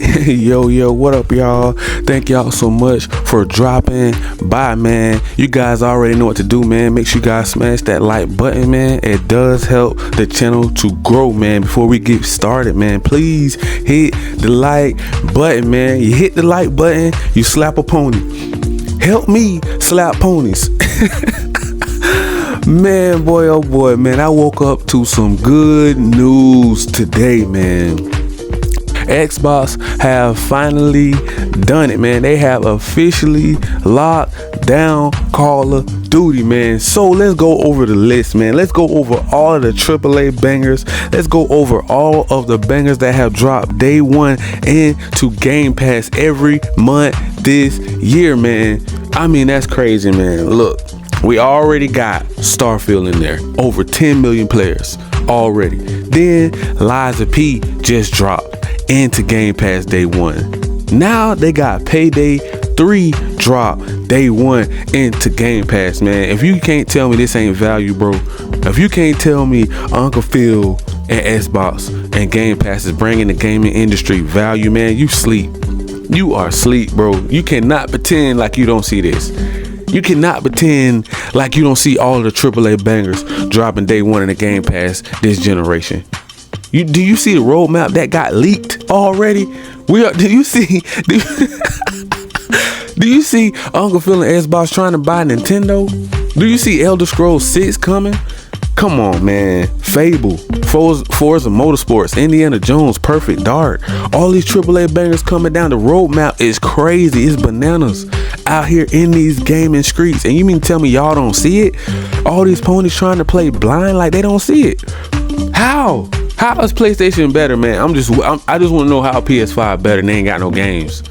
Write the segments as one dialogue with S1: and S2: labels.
S1: Yo, what up, y'all? Thank y'all so much for dropping by, man. You guys already know what to do, man. Make sure you guys smash that like button, man. It does help the channel to grow, man. Before we get started, man, please hit the like button, man. You hit the like button, you slap a pony. Help me slap ponies. Man, boy, oh boy, man, I woke up to some good news today, man. Xbox have finally done it, man. They have officially locked down Call of Duty, man. So let's go over the list, man. Let's go over all of the AAA bangers. Let's go over all of the bangers that have dropped day one into Game Pass every month this year, man. I mean, that's crazy, man. Look, we already got Starfield in there. Over 10 million players already. Then Liza P just dropped into Game Pass day one. Now they got Payday 3 drop day one into Game Pass, man. If you can't tell me this ain't value, bro. If you can't tell me Uncle Phil and Xbox and Game Pass is bringing the gaming industry value, man, you sleep. You are asleep, bro. You cannot pretend like you don't see this. You cannot pretend like you don't see all the AAA bangers dropping day one in the Game Pass this generation. Do you see the roadmap that got leaked already? Do you see Uncle Phil and Xbox trying to buy Nintendo? Do you see Elder Scrolls 6 coming? Come on, man. Fable, Forza Motorsports, Indiana Jones, Perfect Dark. All these AAA bangers coming down. The roadmap is crazy. It's bananas out here in these gaming streets. And you mean tell me y'all don't see it? All these ponies trying to play blind like they don't see it. How? How is PlayStation better, man? I just want to know how PS5 better and they ain't got no games.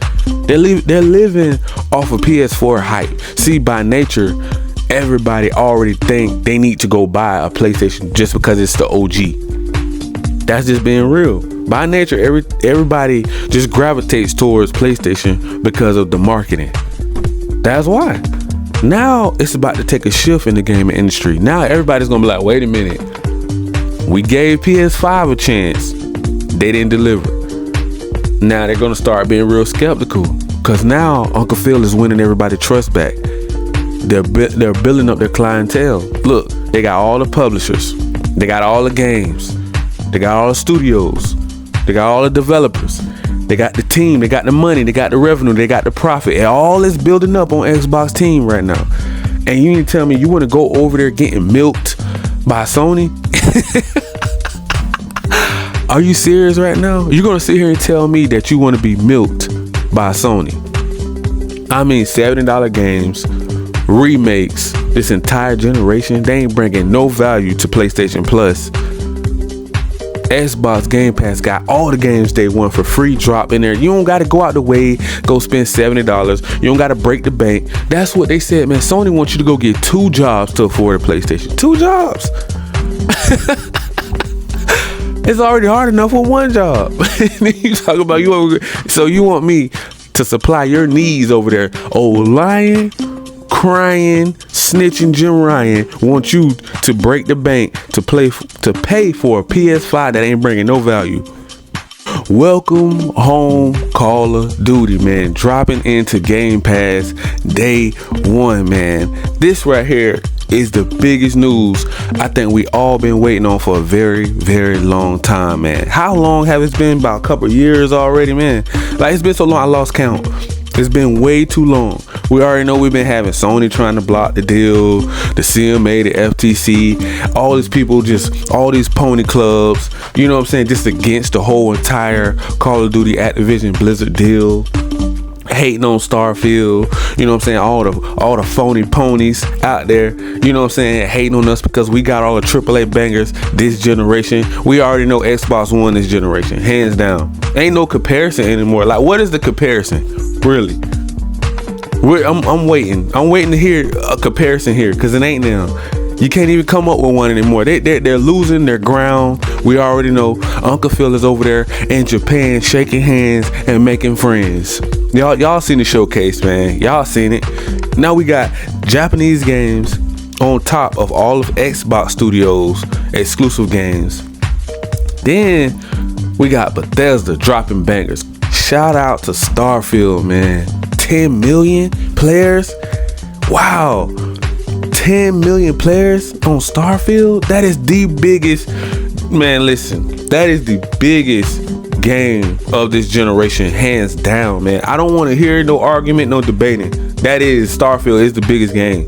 S1: They're living off of PS4 hype. See, by nature, everybody already think they need to go buy a PlayStation just because it's the OG. That's just being real. By nature, everybody just gravitates towards PlayStation because of the marketing. That's why. Now it's about to take a shift in the gaming industry. Now everybody's gonna be like, wait a minute. We gave PS5 a chance. They didn't deliver. Now they're gonna start being real skeptical because now Uncle Phil is winning everybody's trust back. They're building up their clientele. Look, they got all the publishers. They got all the games. They got all the studios. They got all the developers. They got the team. They got the money. They got the revenue. They got the profit. And all is building up on Xbox team right now. And you need to tell me you want to go over there getting milked by Sony? Are you serious right now? You're going to sit here and tell me that you want to be milked by Sony? I mean, $70 games, remakes, this entire generation, they ain't bringing no value to PlayStation Plus. Xbox Game Pass got all the games they want for free drop in there. You don't got to go out the way, go spend $70. You don't got to break the bank. That's what they said, man. Sony wants you to go get 2 jobs to afford a PlayStation. 2 jobs. It's already hard enough with 1 job. You talk about so you want me to supply your needs over there. Oh, lying, crying, snitching Jim Ryan want you to break the bank to pay for a PS5 that ain't bringing no value. Welcome home, Call of Duty, man. Dropping into Game Pass day one, man. This right here is the biggest news I think we all been waiting on for a very, very long time, man. How long have it been? About a couple years already, man. Like, it's been so long I lost count. It's been way too long. We already know we've been having Sony trying to block the deal, the CMA, the FTC, all these people, just all these pony clubs, you know what I'm saying, just against the whole entire Call of Duty Activision Blizzard deal. Hating on Starfield, you know what I'm saying, all the phony ponies out there, you know what I'm saying, hating on us because we got all the AAA bangers this generation. We already know Xbox won this generation, hands down. Ain't no comparison anymore. Like, what is the comparison, really? I'm waiting to hear a comparison here, because it ain't now. You can't even come up with one anymore. They're losing their ground. We already know Uncle Phil is over there in Japan shaking hands and making friends. Y'all seen the showcase, man. Y'all seen it. Now we got Japanese games on top of all of Xbox Studios exclusive games. Then we got Bethesda dropping bangers. Shout out to Starfield, man. 10 million players. Wow. 10 million players on Starfield. That is the biggest, man, listen, that is the biggest game of this generation, hands down, man. I don't want to hear no argument, no debating. That is, Starfield is the biggest game.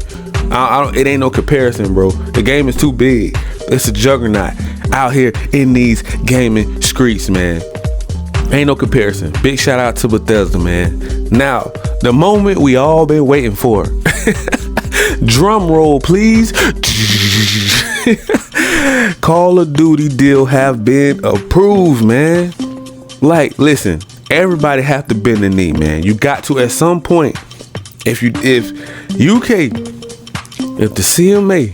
S1: It ain't no comparison, bro. The game is too big. It's a juggernaut out here in these gaming streets, man. Ain't no comparison. Big shout out to Bethesda, man. Now, the moment we all been waiting for. Drum roll, please. Call of Duty deal have been approved, man. Like, listen, everybody have to bend the knee, man. You got to at some point. If UK, if the CMA,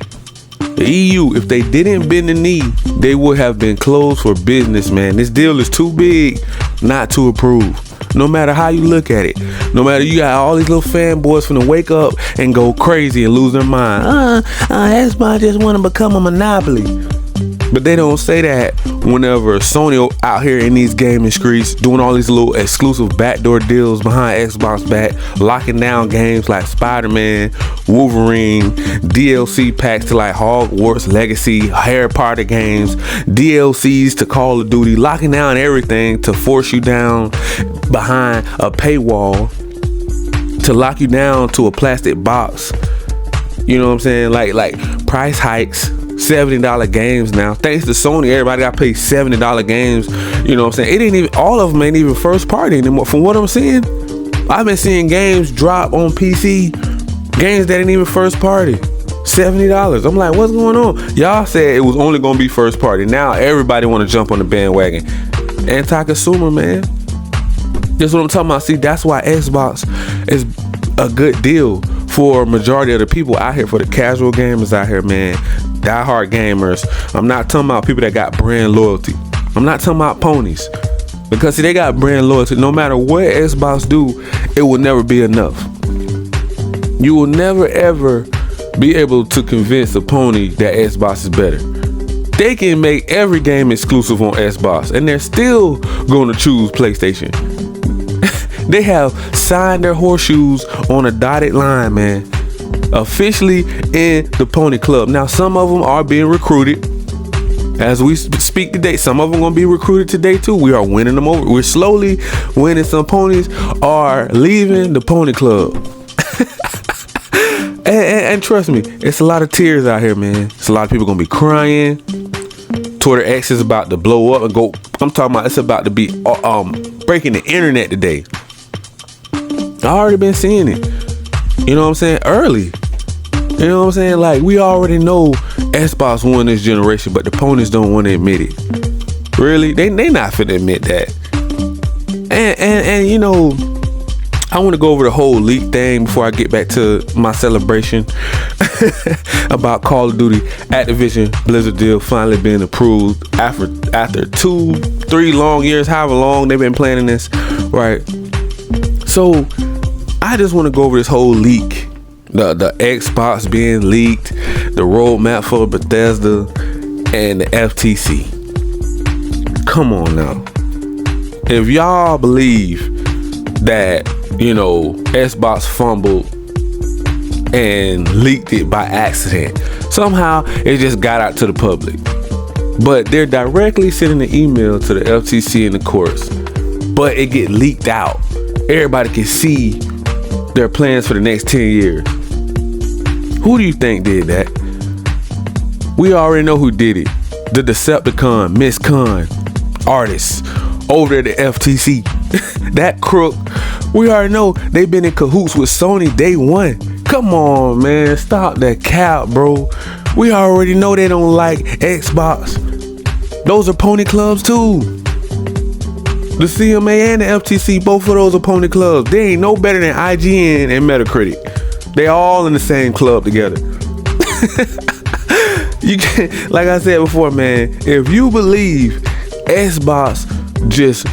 S1: the EU, if they didn't bend the knee, they would have been closed for business, man. This deal is too big not to approve. No matter how you look at it, no matter, you got all these little fanboys finna wake up and go crazy and lose their mind. Xbox just want to become a monopoly. But they don't say that whenever Sony out here in these gaming streets doing all these little exclusive backdoor deals behind Xbox back, locking down games like Spider-Man, Wolverine, DLC packs to like Hogwarts Legacy, Harry Potter games, DLCs to Call of Duty, locking down everything to force you down behind a paywall, to lock you down to a plastic box. You know what I'm saying? Like price hikes. $70 games now. Thanks to Sony, everybody got paid $70 games. You know what I'm saying? It ain't even, all of them ain't even first party anymore. From what I'm seeing, I've been seeing games drop on PC, games that ain't even first party. $70. I'm like, what's going on? Y'all said it was only gonna be first party. Now everybody wanna jump on the bandwagon. Anti-consumer, man. That's what I'm talking about. See, that's why Xbox is a good deal for a majority of the people out here, for the casual gamers out here, man. Die-hard gamers. I'm not talking about people that got brand loyalty. I'm not talking about ponies. Because see, they got brand loyalty. No matter what Xbox do, it will never be enough. You will never ever be able to convince a pony that Xbox is better. They can make every game exclusive on Xbox and they're still going to choose PlayStation. They have signed their horseshoes on a dotted line, man. Officially in the Pony Club. Now, some of them are being recruited as we speak today. Some of them gonna be recruited today too. We are winning them over. We're slowly winning. Some ponies are leaving the Pony Club. and trust me, it's a lot of tears out here, man. It's a lot of people gonna be crying. Twitter X is about to blow up and go. I'm talking about, it's about to be breaking the internet today. I already been seeing it. You know what I'm saying? Early. You know what I'm saying? Like, we already know Xbox won this generation, but the ponies don't want to admit it. Really? They not finna admit that. And you know, I want to go over the whole leak thing before I get back to my celebration about Call of Duty Activision Blizzard deal finally being approved after 2-3 long years, however long they've been planning this, right? So I just want to go over this whole leak, the Xbox being leaked, the roadmap for Bethesda, and the FTC. Come on now. If y'all believe that, you know, Xbox fumbled and leaked it by accident, somehow it just got out to the public. But they're directly sending an email to the FTC and the courts, but it get leaked out. Everybody can see their plans for the next 10 years. Who do you think did that? We already know who did it. The Decepticon, Miss Con, artists over at the FTC. That crook. We already know they've been in cahoots with Sony day one. Come on, man. Stop that cap, bro. We already know they don't like Xbox. Those are pony clubs too. The CMA and the FTC, both of those are pony clubs. They ain't no better than IGN and Metacritic. They all in the same club together. You can't, like I said before, man, if you believe Xbox just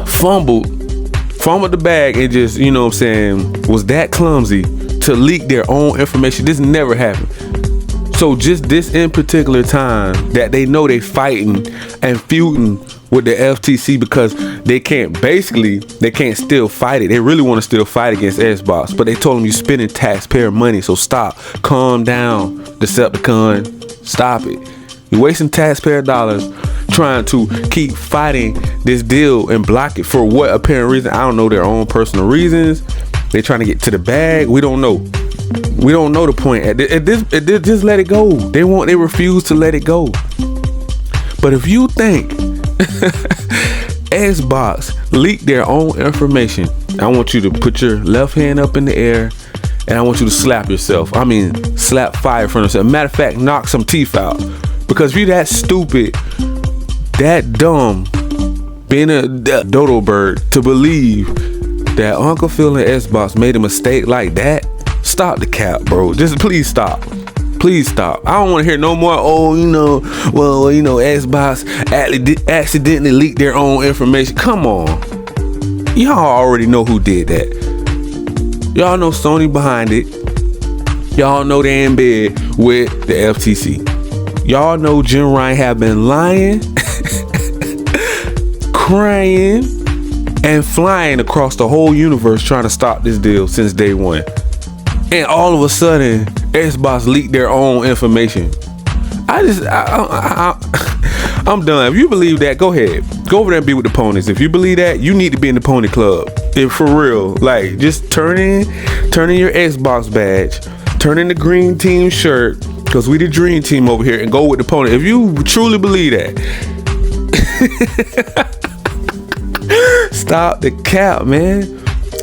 S1: fumbled the bag and just, you know what I'm saying, was that clumsy to leak their own information, this never happened. So just this in particular time that they know they fighting and feuding with the FTC because they can't still fight it. They really want to still fight against Xbox, but they told them you spending taxpayer money, so stop. Calm down, Decepticon. Stop it. You're wasting taxpayer dollars trying to keep fighting this deal and block it for what apparent reason. I don't know, their own personal reasons. They trying to get to the bag. We don't know. We don't know the point. Just let it go. They refuse to let it go. But if you think Xbox leaked their own information, I want you to put your left hand up in the air and I want you to slap yourself. I mean, slap fire from yourself. Matter of fact, knock some teeth out. Because if you're that stupid, that dumb, being a dodo bird to believe that Uncle Phil and Xbox made a mistake like that, stop the cap, bro. Just please stop. Please stop. I don't want to hear no more, Xbox accidentally leaked their own information. Come on. Y'all already know who did that. Y'all know Sony behind it. Y'all know they in bed with the FTC. Y'all know Jim Ryan have been lying, crying, and flying across the whole universe trying to stop this deal since day one. And all of a sudden, Xbox leaked their own information. I'm done. If you believe that, go ahead. Go over there and be with the ponies. If you believe that, you need to be in the pony club. If for real, like, just turn in your Xbox badge, turn in the green team shirt, because we the dream team over here, and go with the pony. If you truly believe that, stop the cap, man.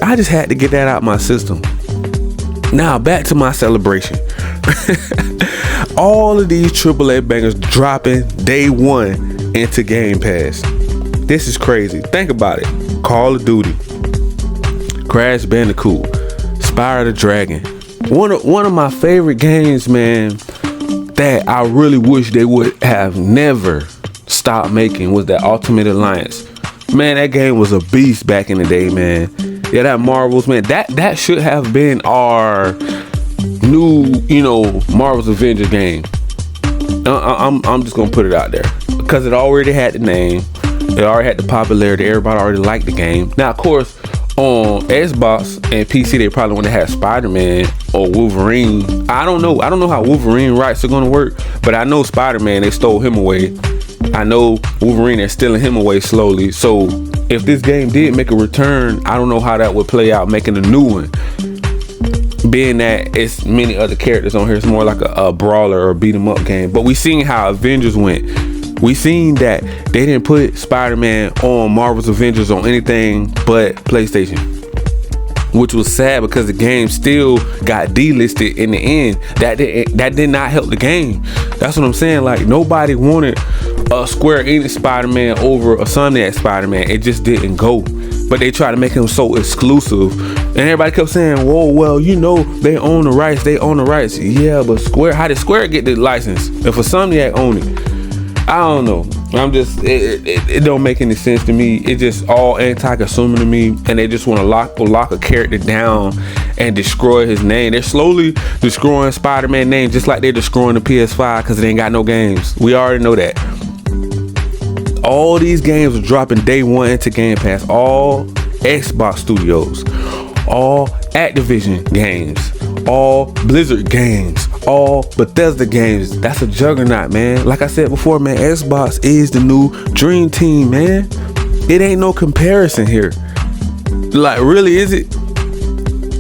S1: I just had to get that out my system. Now back to my celebration. All of these AAA bangers dropping day one into Game Pass. This is crazy. Think about it. Call of Duty, Crash Bandicoot, Spyro the Dragon. One of my favorite games, man, that I really wish they would have never stopped making was that Ultimate Alliance. Man, that game was a beast back in the day, man. Yeah, that Marvel's, man, that should have been our new, Marvel's Avengers game. I'm just gonna put it out there because it already had the name, it already had the popularity, everybody already liked the game. Now, of course, on Xbox and PC, they probably want to have Spider-Man or Wolverine. I don't know how Wolverine rights are gonna work, but I know Spider-Man, they stole him away. I know Wolverine, they're stealing him away slowly. So if this game did make a return, I don't know how that would play out making a new one. Being that it's many other characters on here, it's more like a brawler or beat 'em up game. But we seen how Avengers went. We seen that they didn't put Spider-Man on Marvel's Avengers on anything but PlayStation, which was sad because the game still got delisted in the end. That did not help the game. That's what I'm saying. Like, nobody wanted a Square Enix Spider-Man over a Sony Spider-Man. It just didn't go. But they tried to make him so exclusive, and everybody kept saying, "Whoa, well, they own the rights. They own the rights." Yeah, but Square, how did Square get the license if a Sony owned it? I don't know. I'm just, it don't make any sense to me. It's just all anti-consumer to me, and they just want to lock a character down and destroy his name. They're slowly destroying Spider-Man name just like they're destroying the PS5 because it ain't got no games. We already know that. All these games are dropping day one into Game Pass. All Xbox studios, all Activision games, all Blizzard games, all Bethesda games. That's a juggernaut, man. Like I said before, man, Xbox is the new dream team, man. It ain't no comparison here. Like, really, is it?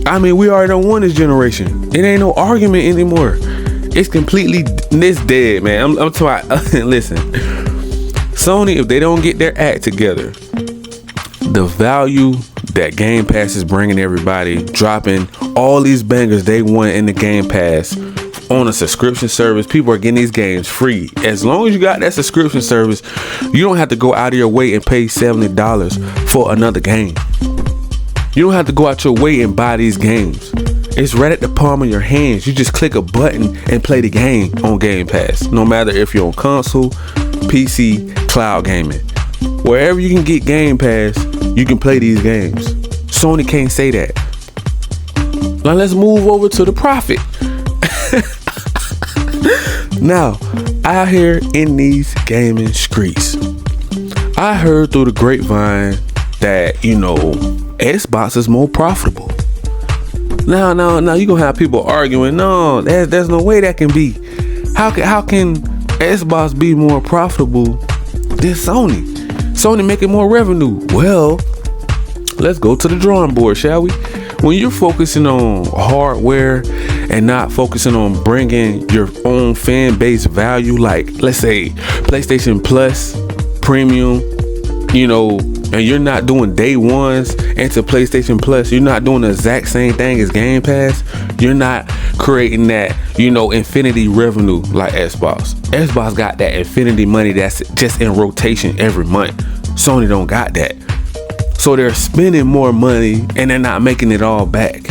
S1: I mean, we already done won this generation. It ain't no argument anymore. It's completely, it's dead, man. I'm talking. Listen, Sony, if they don't get their act together, the value that Game Pass is bringing everybody, dropping all these bangers they want in the Game Pass on a subscription service, people are getting these games free. As long as you got that subscription service, you don't have to go out of your way and pay $70 for another game. You don't have to go out your way and buy these games. It's right at the palm of your hands. You just click a button and play the game on Game Pass. No matter if you're on console, PC, cloud gaming. Wherever you can get Game Pass, you can play these games. Sony can't say that. Now let's move over to the profit. Now, out here in these gaming streets, I heard through the grapevine that, Xbox is more profitable. Now you gonna have people arguing, no, there's no way that can be. How can Xbox be more profitable than Sony? Sony making more revenue. Well, let's go to the drawing board, shall we? When you're focusing on hardware and not focusing on bringing your own fan base value, like let's say PlayStation Plus, Premium, and you're not doing day ones into PlayStation Plus, you're not doing the exact same thing as Game Pass, you're not creating that, infinity revenue like Xbox. Xbox got that infinity money that's just in rotation every month. Sony don't got that. So they're spending more money and they're not making it all back.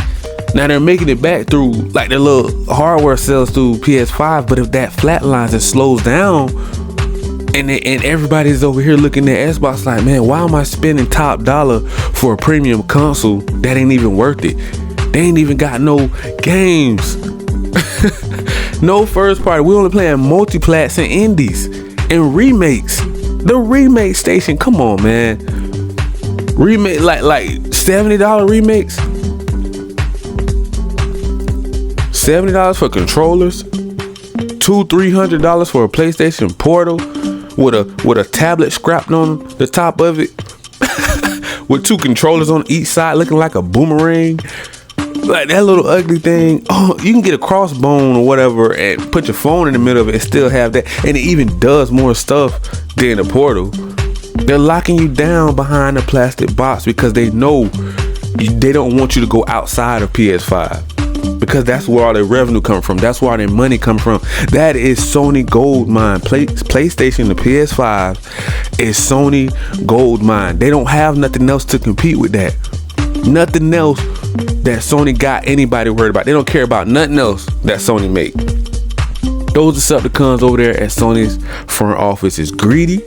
S1: Now they're making it back through like their little hardware sales through PS5, but if that flatlines and slows down, and everybody's over here looking at Xbox like, man, why am I spending top dollar for a premium console that ain't even worth it? They ain't even got no games. No first party. We only playing multiplats and indies and remakes. The remake station, come on, man. Remake like $70 remakes. $70 for controllers. $200-$300 for a PlayStation Portal with a tablet scrapped on the top of it. With 2 controllers on each side looking like a boomerang. Like that little ugly thing. Oh, you can get a crossbone or whatever and put your phone in the middle of it and still have that. And it even does more stuff than the Portal. They're locking you down behind a plastic box because they know they don't want you to go outside of PS5. Because that's where all their revenue come from. That's where all their money come from. That is Sony gold mine. PlayStation, the PS5 is Sony gold mine. They don't have nothing else to compete with that. Nothing else that Sony got anybody worried about. They don't care about nothing else that Sony make. Those Decepticons over there at Sony's front office is greedy,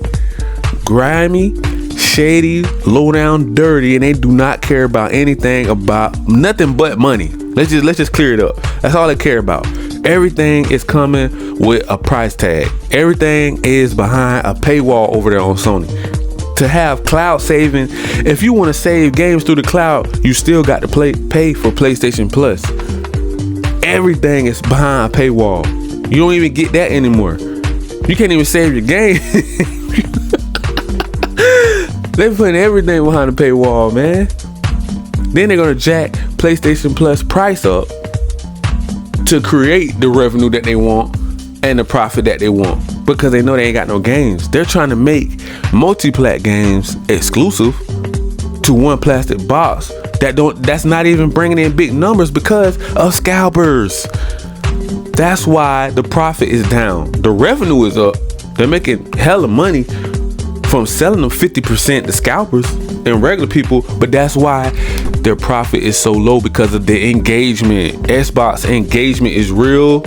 S1: grimy, shady, low down, dirty, and they do not care about anything about nothing but money. Let's just clear it up. That's all they care about. Everything is coming with a price tag. Everything is behind a paywall over there on Sony. To have cloud saving, if you want to save games through the cloud, you still got to pay for PlayStation Plus. Everything is behind a paywall. You don't even get that anymore. You can't even save your game. They're putting everything behind the paywall, man. Then they're gonna jack PlayStation Plus price up to create the revenue that they want and the profit that they want, because they know they ain't got no games. They're trying to make multi-plat games exclusive to one plastic box that's not even bringing in big numbers because of scalpers. That's why the profit is down. The revenue is up. They're making hella money from selling them 50% to scalpers and regular people, but that's why their profit is so low, because of the engagement. Xbox engagement is real.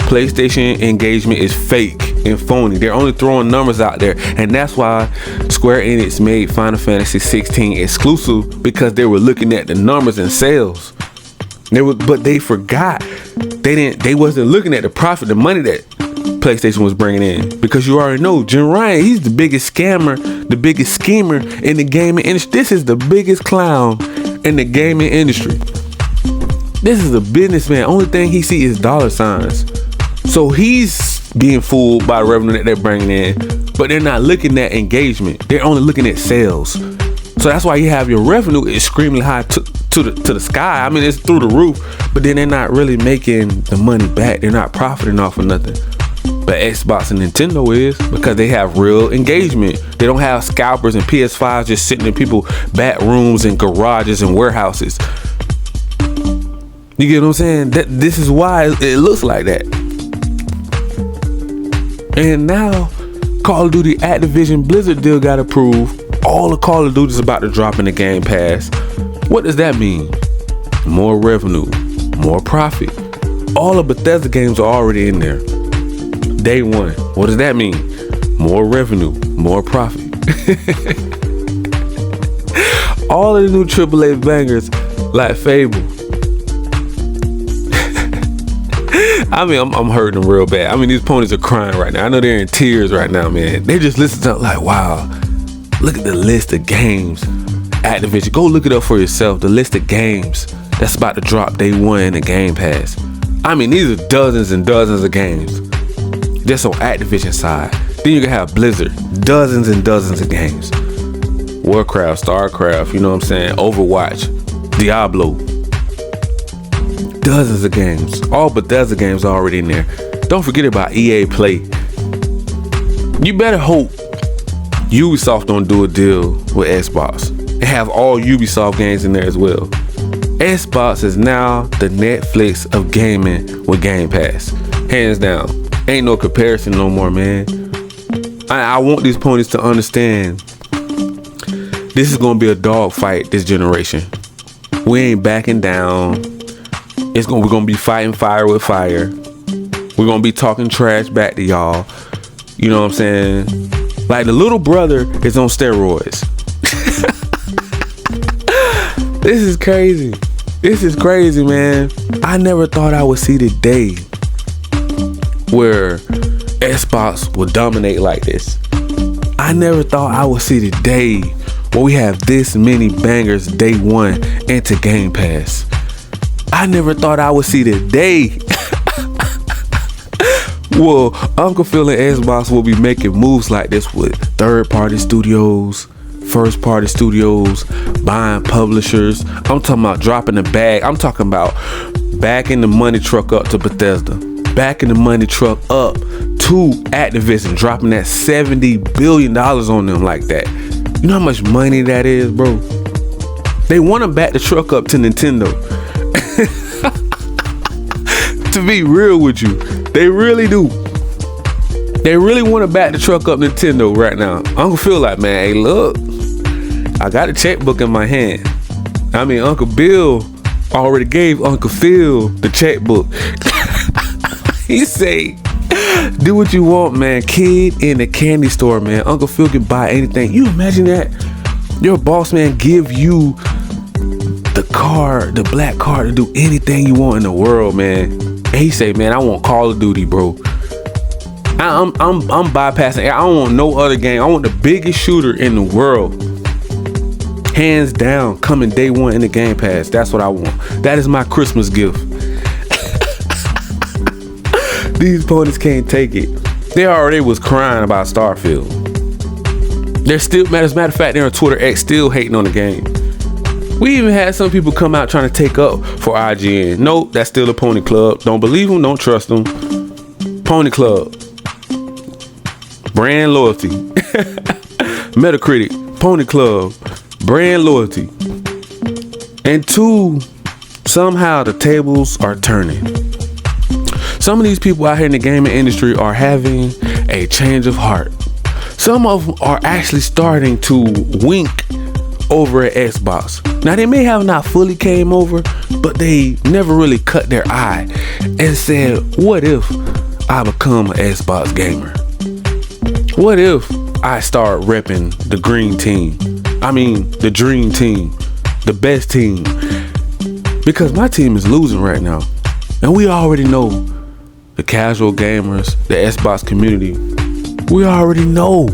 S1: PlayStation engagement is fake and phony. They're only throwing numbers out there, and that's why Square Enix made Final Fantasy 16 exclusive, because they were looking at the numbers and sales. But they forgot. They wasn't looking at the profit, the money that PlayStation was bringing in, because you already know Jim Ryan, he's the biggest scammer, the biggest schemer in the gaming industry. This is the biggest clown in the gaming industry. This is a businessman. Only thing he see is dollar signs. So he's being fooled by the revenue that they're bringing in, but they're not looking at engagement. They're only looking at sales. So that's why you have your revenue is extremely high to the sky. I mean, it's through the roof, but then they're not really making the money back. They're not profiting off of nothing. But Xbox and Nintendo is, because they have real engagement. They don't have scalpers and PS5s just sitting in people's back rooms and garages and warehouses. You get what I'm saying? This is why it looks like that. And now Call of Duty Activision Blizzard deal got approved. All the Call of Duty is about to drop in the Game Pass. What does that mean? More revenue, more profit. All of Bethesda games are already in there. Day one. What does that mean? More revenue, more profit. All of the new AAA bangers like Fable. I mean, I'm hurting them real bad. I mean, these ponies are crying right now. I know they're in tears right now, man. They just listen to it like, wow. Look at the list of games. Activision, go look it up for yourself. The list of games that's about to drop day one in the Game Pass. I mean, these are dozens and dozens of games. Just on Activision side. Then you can have Blizzard. Dozens and dozens of games. Warcraft, Starcraft, you know what I'm saying? Overwatch, Diablo. Dozens of games. All Bethesda games are already in there. Don't forget about EA Play. You better hope Ubisoft don't do a deal with Xbox and have all Ubisoft games in there as well. Xbox is now the Netflix of gaming with Game Pass. Hands down. Ain't no comparison no more, man. I want these ponies to understand this is gonna be a dog fight this generation. We ain't backing down. We're gonna be fighting fire with fire. We're gonna be talking trash back to y'all. You know what I'm saying? Like the little brother is on steroids. This is crazy. This is crazy, man. I never thought I would see the day where Xbox will dominate like this. I never thought I would see the day where we have this many bangers day one into Game Pass. I never thought I would see the day well, Uncle Phil and Xbox will be making moves like this with third-party studios, first-party studios, buying publishers. I'm talking about dropping the bag. I'm talking about backing the money truck up to Bethesda, backing the money truck up to Activision, dropping that $70 billion on them like that. You know how much money that is, bro? They want to back the truck up to Nintendo. To be real with you, they really do. They really want to back the truck up Nintendo right now. Uncle Phil like, man, hey, look, I got a checkbook in my hand. I mean, Uncle Bill already gave Uncle Phil the checkbook. He say, do what you want, man. Kid in the candy store, man. Uncle Phil can buy anything. You imagine that? Your boss man give you the card, the black card to do anything you want in the world, man. And he say, man, I want Call of Duty, bro. I'm bypassing. I don't want no other game. I want the biggest shooter in the world. Hands down, coming day one in the Game Pass. That's what I want. That is my Christmas gift. These ponies can't take it. They already was crying about Starfield. They're still, as a matter of fact, they're on Twitter X still hating on the game. We even had some people come out trying to take up for IGN. Nope, that's still a pony club. Don't believe them, don't trust them. Pony club. Brand loyalty. Metacritic. Pony club. Brand loyalty. And two, somehow the tables are turning. Some of these people out here in the gaming industry are having a change of heart. Some of them are actually starting to wink over at Xbox. Now they may have not fully came over, but they never really cut their eye and said, what if I become an Xbox gamer? What if I start repping the green team? I mean, the dream team, the best team. Because my team is losing right now. And we already know the casual gamers, the Xbox community, we already know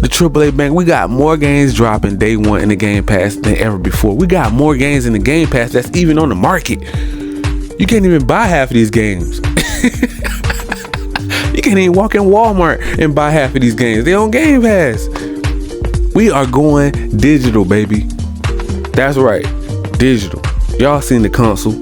S1: the AAA bank. We got more games dropping day one in the Game Pass than ever before. We got more games in the Game Pass that's even on the market. You can't even buy half of these games. You can't even walk in Walmart and buy half of these games. They on Game Pass. We are going digital, baby. That's right, digital. Y'all seen the console.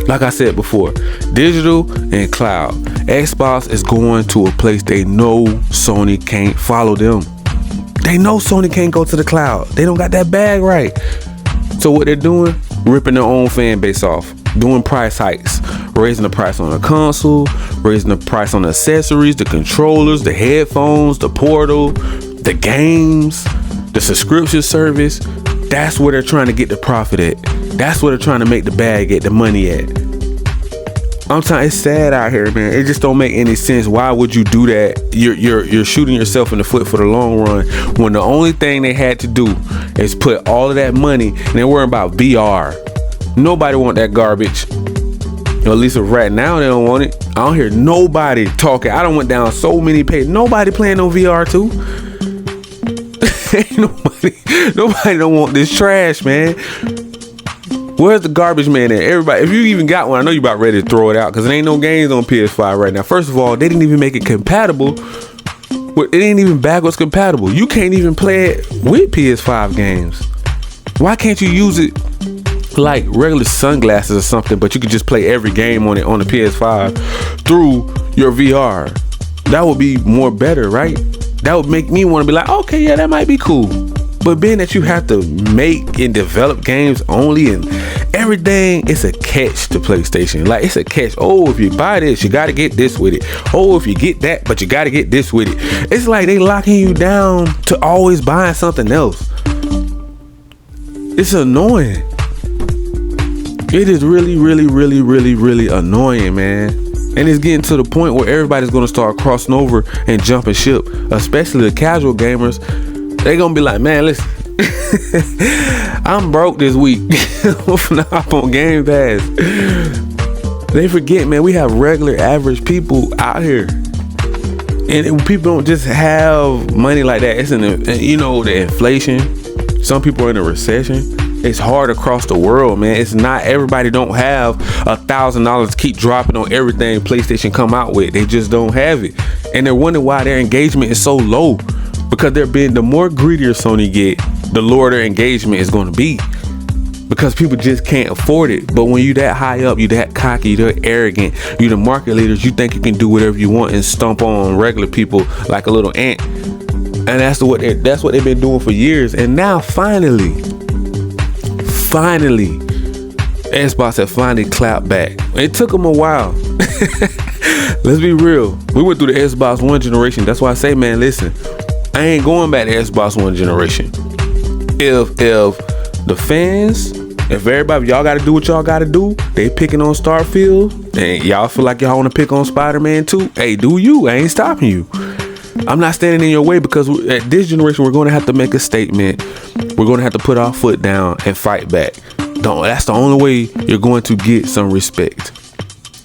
S1: Like I said before, digital and cloud. Xbox is going to a place they know Sony can't follow them. They know Sony can't go to the cloud. They don't got that bag right. So what they're doing, ripping their own fan base off, doing price hikes, raising the price on the console, raising the price on the accessories, the controllers, the headphones, the portal, the games, the subscription service. That's where they're trying to get the profit at. That's where they're trying to make the bag at, the money at. I'm telling you, it's sad out here, man. It just don't make any sense. Why would you do that? You're shooting yourself in the foot for the long run when the only thing they had to do is put all of that money and they're worrying about VR. Nobody want that garbage. Or at least right now they don't want it. I don't hear nobody talking. I done went down so many pages. Nobody playing on VR too. Ain't nobody don't want this trash, man. Where's the garbage man at? Everybody, if you even got one, I know you about ready to throw it out because there ain't no games on PS5 right now. First of all, they didn't even make it compatible. It ain't even backwards compatible. You can't even play it with PS5 games. Why can't you use it like regular sunglasses or something, but you could just play every game on it on the PS5 through your VR? That would be more better, right? That would make me want to be like, okay, yeah, that might be cool. But being that you have to make and develop games only and everything, it's a catch to PlayStation. Like, it's a catch. Oh, if you buy this, you got to get this with it. Oh, if you get that, but you got to get this with it. It's like they locking you down to always buying something else. It's annoying. It is really, really, really, really, really annoying, man. And it's getting to the point where everybody's going to start crossing over and jumping ship, especially the casual gamers. They gonna be like, man, listen, I'm broke this week. I'm finna hop on Game Pass. They forget, man, we have regular average people out here. And people don't just have money like that. It's the inflation. Some people are in a recession. It's hard across the world, man. It's not everybody don't have $1,000 to keep dropping on everything PlayStation come out with. They just don't have it. And they're wondering why their engagement is so low. Because the more greedier Sony get, the lower their engagement is going to be. Because people just can't afford it. But when you that high up, you that cocky, you that arrogant, you the market leaders, you think you can do whatever you want and stomp on regular people like a little ant. And that's what they've been doing for years. And now finally, Xbox have finally clapped back. It took them a while. Let's be real. We went through the Xbox One generation. That's why I say, man, listen, I ain't going back to Xbox One generation. If the fans, if everybody, y'all got to do what y'all got to do, they picking on Starfield, and y'all feel like y'all want to pick on Spider-Man too, hey, do you? I ain't stopping you. I'm not standing in your way because at this generation, we're going to have to make a statement. We're going to have to put our foot down and fight back. That's the only way you're going to get some respect.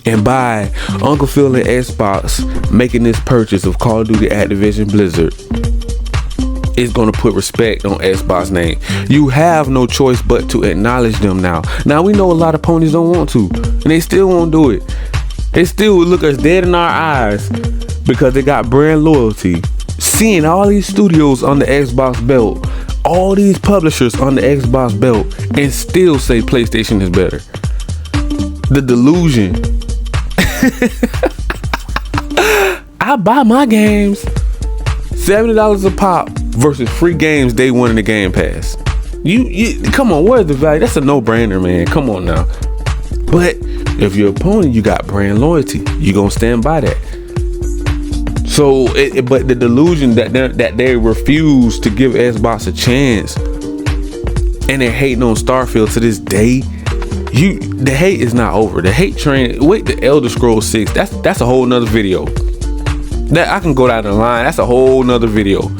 S1: And by Uncle Phil and Xbox making this purchase of Call of Duty Activision Blizzard, it's going to put respect on Xbox name. You have no choice but to acknowledge them now. Now, we know a lot of ponies don't want to, and they still won't do it. They still would look us dead in our eyes because they got brand loyalty. Seeing all these studios on the Xbox belt, all these publishers on the Xbox belt, and still say PlayStation is better. The delusion. I buy my games $70 a pop versus free games day one in the Game Pass. You come on, where's the value? That's a no-brainer, man. Come on now. But if you're opponent, you got brand loyalty. You gonna stand by that. So, but the delusion that they refuse to give Xbox a chance, and they're hating on Starfield to this day. The hate is not over. The hate train. Wait, the Elder Scrolls 6. That's a whole nother video. That I can go down the line. That's a whole nother video.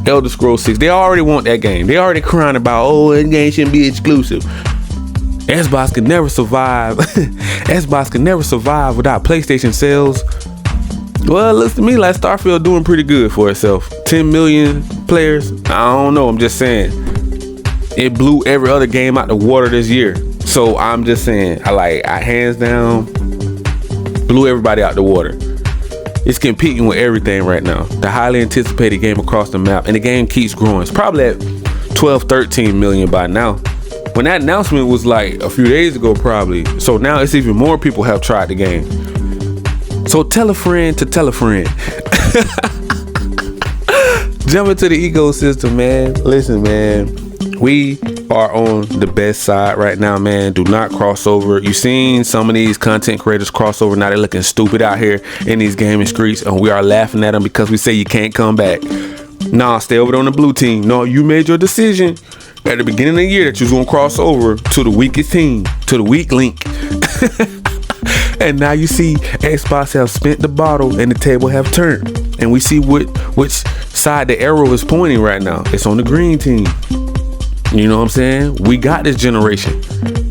S1: Elder Scrolls 6. They already want that game. They already crying about, that game shouldn't be exclusive. Xbox can never survive. Xbox can never survive without PlayStation sales. Well, it looks to me like Starfield doing pretty good for itself. 10 million players. I don't know. I'm just saying. It blew every other game out the water this year. So I'm just saying, I hands down blew everybody out the water. It's competing with everything right now. The highly anticipated game across the map, and the game keeps growing. It's probably at 12, 13 million by now. When that announcement was like a few days ago, probably. So now it's even more people have tried the game. So tell a friend to tell a friend. Jump into the ecosystem, man. Listen, man. We are on the best side right now, man. Do not cross over. You seen some of these content creators cross over. Now they're looking stupid out here in these gaming streets, and we are laughing at them because we say you can't come back. Nah, stay over there on the blue team. No, you made your decision at the beginning of the year that you was gonna cross over to the weakest team, to the weak link. And now you see Xbox have spent the bottle and the table have turned, and we see which side the arrow is pointing right now. It's on the green team. You know what I'm saying? We got this generation.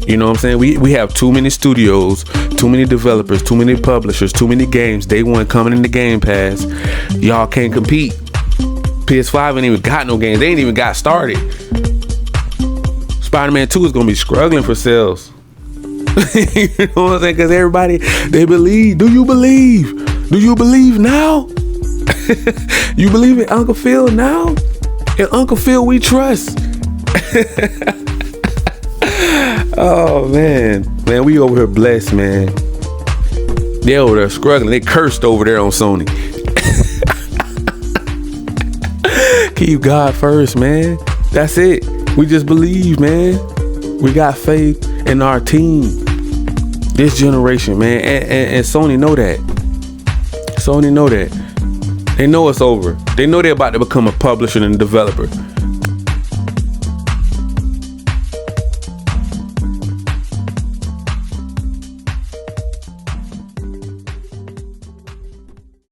S1: You know what I'm saying? We have too many studios, too many developers, too many publishers, too many games. Day one coming in the Game Pass. Y'all can't compete. PS5 ain't even got no games. They ain't even got started. Spider-Man 2 is gonna be struggling for sales. You know what I'm saying? Because everybody, they believe. Do you believe? Do you believe now? You believe in Uncle Phil now? In Uncle Phil we trust. Oh man, we over here blessed, man. They over there struggling. They cursed over there on Sony. Keep God first, man. That's it. We just believe, man. We got faith in our team. This generation, man. And Sony know that. Sony know that. They know it's over. They know they're about to become a publisher and developer.